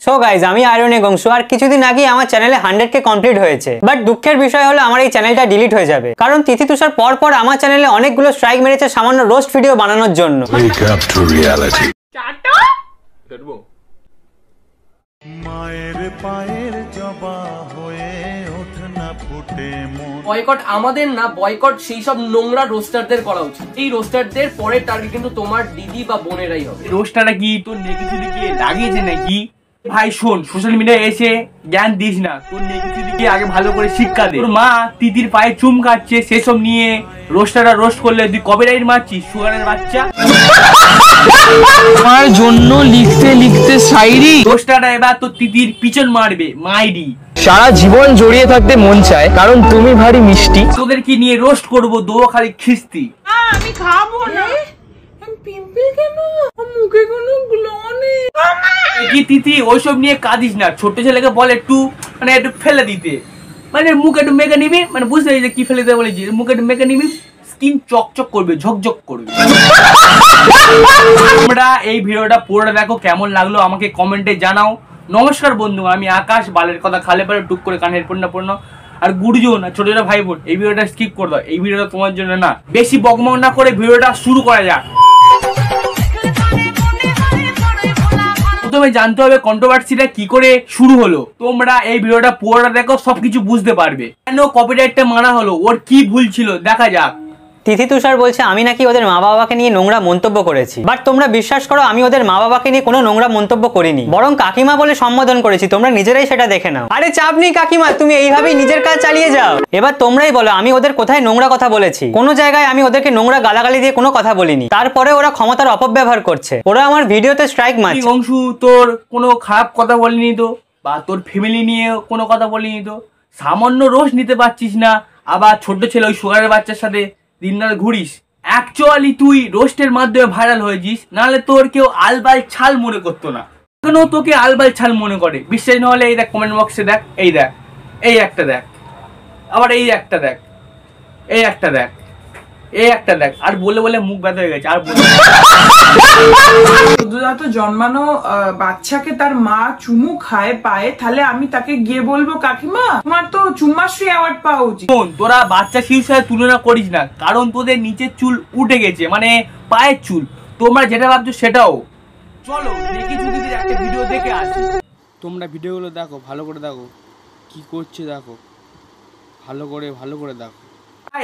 So guys আমি ironic Anshu আর কিছুদিন আগে আমার চ্যানেলে 100K কমপ্লিট হয়েছে। বাট দুঃখের বিষয় হলো আমার এই চ্যানেলটা ডিলিট হয়ে যাবে, কারণ তিথি তুষার পর পর আমার চ্যানেলে অনেকগুলো স্ট্রাইক মেরেছে সামান্য রোস্ট ভিডিও বানানোর জন্য। মায়ের পায়ের জবা হয়ে ওঠে না ফুটে মন। বয়কট আমাদের না, বয়কট সেই সব নোংরা রোস্টারদের করা উচিত। এই রোস্টারদের পরের টার্গেট কিন্তু তোমার দিদি বা বোনেরাই হবে। রোস্টারটা কি তোর নেগেটিভিটি কি লাগিয়েছে নাকি? ভাই শোন, সোশ্যাল মিডিয়ায় এসে জ্ঞান দিস না, তোর নেগেটিভিটি আগে ভালো করে শিক্ষা দে। তোর মা তিতির পায়ে চুম কাটছে সেসব নিয়ে রোস্টারটা রোস্ট করলে তুই কপিরাইট মারছিস, সুগারের বাচ্চা। আমার জন্য লিখতে লিখতে শায়রি রোস্টারটা এবার তোর তিতির পিছন মারবে মাইরি। সারা জীবন জড়িয়ে থাকতে মন চায়, কারণ তুমি ভারী মিষ্টি। তোদের কি নিয়ে রোস্ট করবো দো খালি খিস্তি। আমি খাবো না। পিম্পল কেন? মুখে কোনো গ্লো নেই। কি তিথি ওইসব নিয়ে কাঁদিস না, ছোট ছেলেকে বল একটু মানে একটু ফেলে দিতে, মানে মুখ একটু মেখে নিবি, মানে বুঝতে পারছি কি ফেলে দেবে বলেছি, মুখ একটু মেখে নিবি, স্কিন চকচক করবে, ঝকঝক করবে। তোমরা এই ভিডিওটা পুরোটা দেখো, কেমন লাগলো আমাকে কমেন্টে জানাও। নমস্কার বন্ধু, আমি আকাশ। বালের কথা খালে পারে টুক করে কানে হেডফোন না পড়নো। আর গুরুজন আর ছোট ছোট ভাই বোন, এই ভিডিওটা স্কিপ করে দাও, এই ভিডিওটা তোমার জন্য না। বেশি বকবক না করে ভিডিওটা শুরু করা যাক। প্রথমে জানতে হবে কন্ট্রোভার্সিটা কি করে শুরু হলো। তোমরা এই ভিডিওটা পুরোটা দেখো, সবকিছু বুঝতে পারবে কেন কপিরাইটটা মানা হলো, ওর কি ভুল ছিল দেখা যাক। তিথি তুষার বলছে আমি নাকি ওদের মা বাবাকে নিয়ে নোংরা মন্তব্য করেছি, বাট তোমরা বিশ্বাস করো আমি ওদের মা বাবাকে নিয়ে কোনো নোংরা মন্তব্য করিনি, বরং কাকিমা বলে সম্বোধন করেছি। তোমরা নিজেরাই সেটা দেখে নাও। আরে চাপ নেই কাকিমা, তুমি এইভাবেই নিজের কাজ চালিয়ে যাও। এবার তোমরাই বলো আমি ওদের কোথায় নোংরা কথা বলেছি? কোনো জায়গায় আমি ওদেরকে নোংরা গালাগালি দিয়ে কোনো কথা বলিনি, তারপরে ওরা ক্ষমতার অপব্যবহার করছে, ওরা আমার ভিডিওতে স্ট্রাইক মারছে। অংশু তোর কোনো খারাপ কথা বলিনি তো, বা তোর ফ্যামিলি নিয়ে কোনো কথা বলিনি তো, সামান্য রোস্ট নিতে পারছিস না, আবার ছোট ছেলে ওই সুগারের বাচ্চার সাথে দিনরাত ঘুরিস। অ্যাকচুয়ালি তুই রোস্টের মাধ্যমে ভাইরাল হয়েছিস, নাহলে তোর কেউ আলবাল ছাল মনে করতো না। কেন তোকে আলবাল ছাল মনে করে? বিশ্বাস না হলে এই দেখ, কমেন্ট বক্সে দেখ, এই দেখ, এই একটা দেখ, আবার এই একটা দেখ, এই একটা দেখ, এই একটা দেখ। আর বলে বলে মুখ ব্যথা হয়ে গেছে। আর সদ্যজাত জন্মানো বাচ্চাকে তার মা চুমু খায় পায়ে, তাহলে আমি তাকে গিয়ে বলবো কাকিমা তোমার তো চুম্মাশ্রী অ্যাওয়ার্ড পাওয়া উচিত। তোরা বাচ্চা শিশুর সাথে তুলনা করিস না, কারণ তোদের নিচের চুল উঠে গেছে, মানে পায়ের চুল। তোমরা যেটা ভাবছো সেটাও। চলো দেখি যদি একটা ভিডিও দেখে আসি। তোমরা ভিডিওগুলো দেখো, ভালো করে দেখো কি করছে, দেখো ভালো করে দেখো।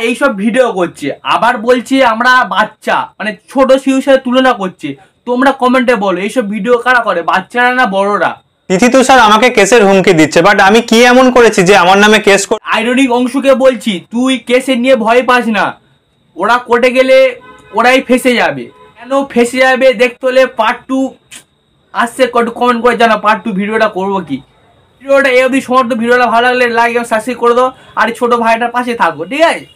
এইসব ভিডিও করছে, আবার বলছে আমরা বাচ্চা, মানে ছোট শিশুর সাথে তুলনা করছে। তোমরা কমেন্টে বলো এইসব ভিডিও কারা করে, বাচ্চারা না বড়রা? তিথি তুষার আমাকে কেসের হুমকি দিচ্ছে, বাট আমি কি এমন করেছি যে আমার নামে কেস? আয়রনিক অংশুকে বলছি তুই কেসের নিয়ে ভয় পাস না, ওরা কোর্টে গেলে ওরাই ফেসে যাবে। কেন ফেসে যাবে দেখতে হলে পার্ট 2 আসছে, কমেন্ট করে জানা পার্ট 2 ভিডিওটা করবো কি। ভিডিওটা এই অবধি সমস্ত ভিডিওটা ভালো লাগলে লাইক এবং সাবস্ক্রাইব করে দাও, আর ছোট ভাইটার পাশে থাকবো, ঠিক আছে?